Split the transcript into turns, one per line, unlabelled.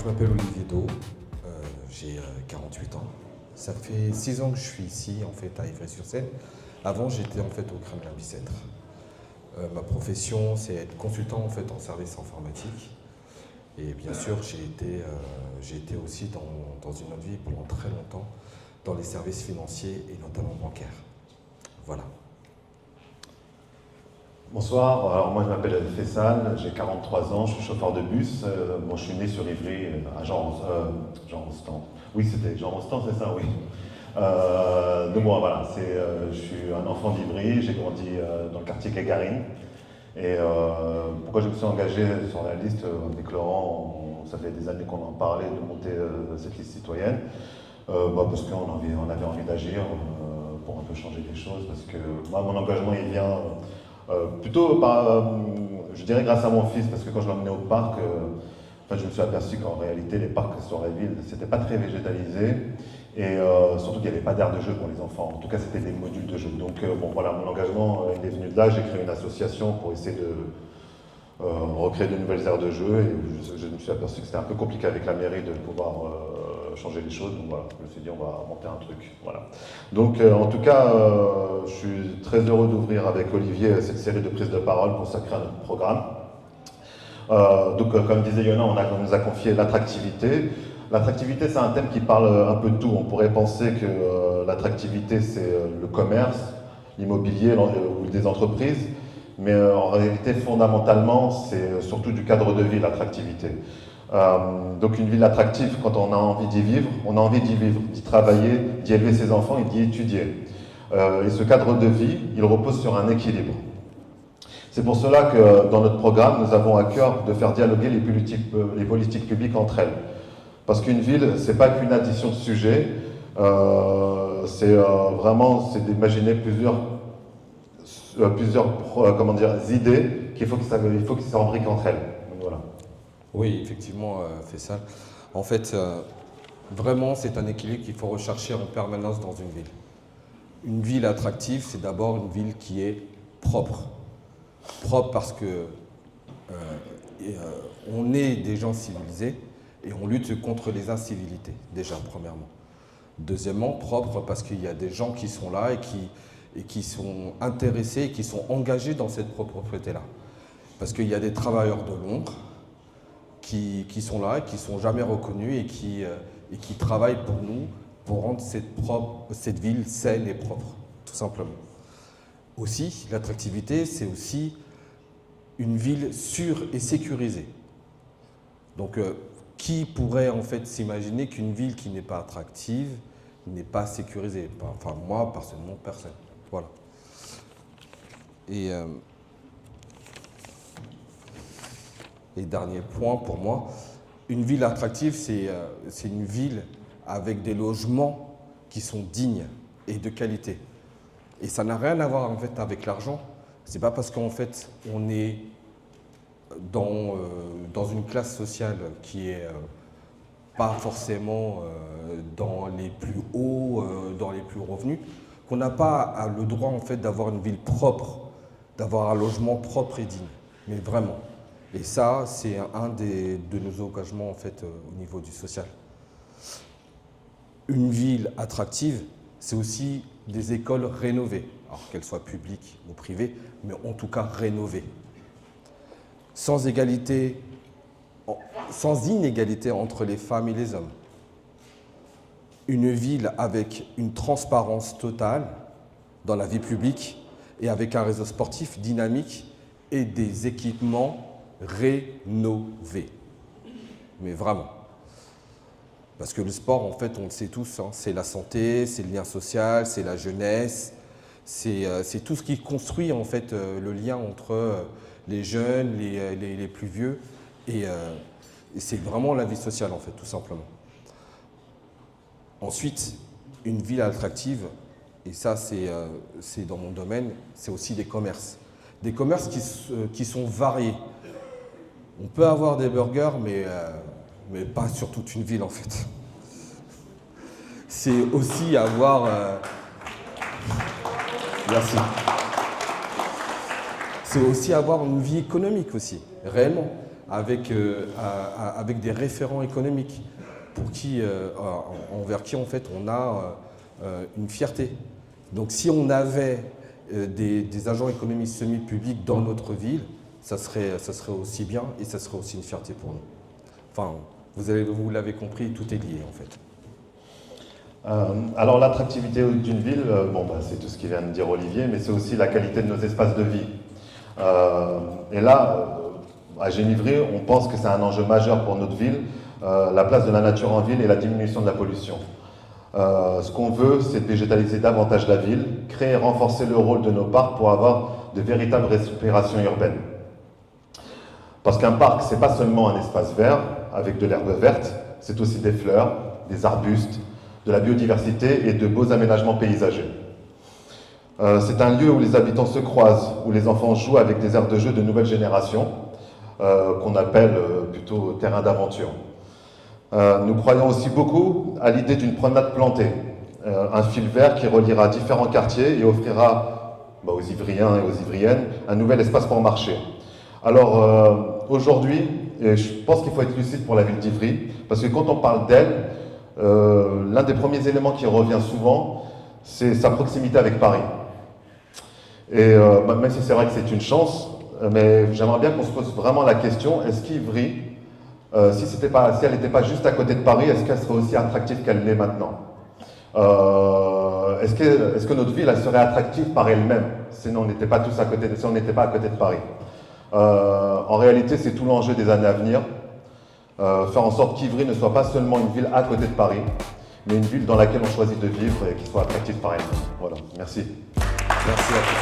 je m'appelle Olivier Do, j'ai 48 ans. Ça fait 6 ans que je suis ici en fait à Ivry-sur-Seine. Avant j'étais en fait au Kremlin-Bicêtre. Ma profession c'est être consultant en fait en service informatique. Et bien sûr j'ai été aussi dans une autre vie pendant très longtemps dans les services financiers et notamment bancaires. Voilà.
Bonsoir, alors moi je m'appelle Fessal, j'ai 43 ans, je suis chauffeur de bus. Je suis né sur Ivry, à Jean Rostand. Oui, c'était Jean Rostand, c'est ça, oui. Donc moi, voilà, je suis un enfant d'Ivry, j'ai grandi dans le quartier Gagarine. Et pourquoi je me suis engagé sur la liste avec Laurent, ça fait des années qu'on en parlait de monter cette liste citoyenne. Parce qu'on avait envie d'agir pour un peu changer les choses, parce que moi, mon engagement, il vient plutôt je dirais grâce à mon fils, parce que quand je l'emmenais au parc, je me suis aperçu qu'en réalité, les parcs sur la ville, c'était pas très végétalisé, et surtout qu'il n'y avait pas d'aire de jeu pour les enfants. En tout cas, c'était des modules de jeu. Donc voilà, mon engagement il est venu de là. J'ai créé une association pour essayer de recréer de nouvelles aires de jeu, et je me suis aperçu que c'était un peu compliqué avec la mairie de pouvoir changer les choses. Donc voilà, je me suis dit on va monter un truc. Voilà. Donc en tout cas, je suis très heureux d'ouvrir avec Olivier cette série de prises de parole consacrée à notre programme. Comme disait Yona, on nous a confié l'attractivité. L'attractivité, c'est un thème qui parle un peu de tout. On pourrait penser que l'attractivité, c'est le commerce, l'immobilier ou des entreprises. Mais en réalité, fondamentalement, c'est surtout du cadre de vie, l'attractivité. Donc une ville attractive, quand on a envie d'y vivre, on a envie d'y vivre, d'y travailler, d'y élever ses enfants et d'y étudier. Et ce cadre de vie, il repose sur un équilibre. C'est pour cela que dans notre programme, nous avons à cœur de faire dialoguer les politiques publiques entre elles. Parce qu'une ville, c'est pas qu'une addition de sujets, c'est d'imaginer plusieurs idées qu'il faut qu'ils s'embriquent entre elles. Donc, voilà.
Oui, effectivement, Fessal. En fait, vraiment, c'est un équilibre qu'il faut rechercher en permanence dans une ville. Une ville attractive, c'est d'abord une ville qui est propre. Propre parce que on est des gens civilisés et on lutte contre les incivilités, déjà, premièrement. Deuxièmement, propre parce qu'il y a des gens qui sont là et qui sont intéressés et qui sont engagés dans cette propreté-là. Parce qu'il y a des travailleurs de l'ombre qui sont là, qui ne sont jamais reconnus et qui travaillent pour nous, pour rendre cette ville saine et propre, tout simplement. Aussi, l'attractivité, c'est aussi une ville sûre et sécurisée. Donc, qui pourrait en fait s'imaginer qu'une ville qui n'est pas attractive n'est pas sécurisée? Enfin, moi, personnellement, personne. Voilà. Et dernier point pour moi, une ville attractive, c'est une ville avec des logements qui sont dignes et de qualité. Et ça n'a rien à voir en fait avec l'argent. C'est pas parce qu'en fait on est dans une classe sociale qui est pas forcément dans les plus hauts, dans les plus revenus, qu'on n'a pas le droit en fait d'avoir une ville propre, d'avoir un logement propre et digne. Mais vraiment. Et ça, c'est un de nos engagements en fait au niveau du social. Une ville attractive, c'est aussi des écoles rénovées, alors qu'elles soient publiques ou privées, mais en tout cas rénovées. Sans inégalité entre les femmes et les hommes. Une ville avec une transparence totale dans la vie publique et avec un réseau sportif dynamique et des équipements rénovés. Mais vraiment. Parce que le sport, en fait, on le sait tous, hein, c'est la santé, c'est le lien social, c'est la jeunesse, c'est tout ce qui construit en fait le lien entre les jeunes, les plus vieux, et c'est vraiment la vie sociale en fait, tout simplement. Ensuite, une ville attractive, et ça c'est dans mon domaine, c'est aussi des commerces. Des commerces qui sont variés. On peut avoir des burgers, mais pas sur toute une ville en fait. C'est aussi avoir... Merci. C'est aussi avoir une vie économique aussi, réellement. avec des référents économiques envers qui en fait on a une fierté. Donc si on avait des agents économiques semi-publics dans notre ville, ça serait aussi bien et ça serait aussi une fierté pour nous. Enfin, vous l'avez compris, tout est lié en fait.
Alors l'attractivité d'une ville, c'est tout ce qu'il vient de dire Olivier, mais c'est aussi la qualité de nos espaces de vie. Et là, à Génivry, on pense que c'est un enjeu majeur pour notre ville, la place de la nature en ville et la diminution de la pollution. Ce qu'on veut, c'est végétaliser davantage la ville, créer et renforcer le rôle de nos parcs pour avoir de véritables respirations urbaines. Parce qu'un parc, c'est pas seulement un espace vert avec de l'herbe verte, c'est aussi des fleurs, des arbustes, de la biodiversité et de beaux aménagements paysagers. C'est un lieu où les habitants se croisent, où les enfants jouent avec des aires de jeu de nouvelle génération, qu'on appelle plutôt terrain d'aventure. Nous croyons aussi beaucoup à l'idée d'une promenade plantée, un fil vert qui reliera différents quartiers et offrira aux Ivriens et aux Ivriennes un nouvel espace pour marcher. Alors aujourd'hui, je pense qu'il faut être lucide pour la ville d'Ivry, parce que quand on parle d'elle, l'un des premiers éléments qui revient souvent, c'est sa proximité avec Paris. Et même si c'est vrai que c'est une chance, mais j'aimerais bien qu'on se pose vraiment la question, est-ce qu'Ivry, si elle n'était pas juste à côté de Paris, est-ce qu'elle serait aussi attractive qu'elle l'est maintenant? Est-ce que notre ville elle serait attractive par elle-même si on n'était pas tous à côté de Paris? En réalité, c'est tout l'enjeu des années à venir. Faire en sorte qu'Ivry ne soit pas seulement une ville à côté de Paris, mais une ville dans laquelle on choisit de vivre et qui soit attractive par elle-même. Voilà, merci.
Merci à tous.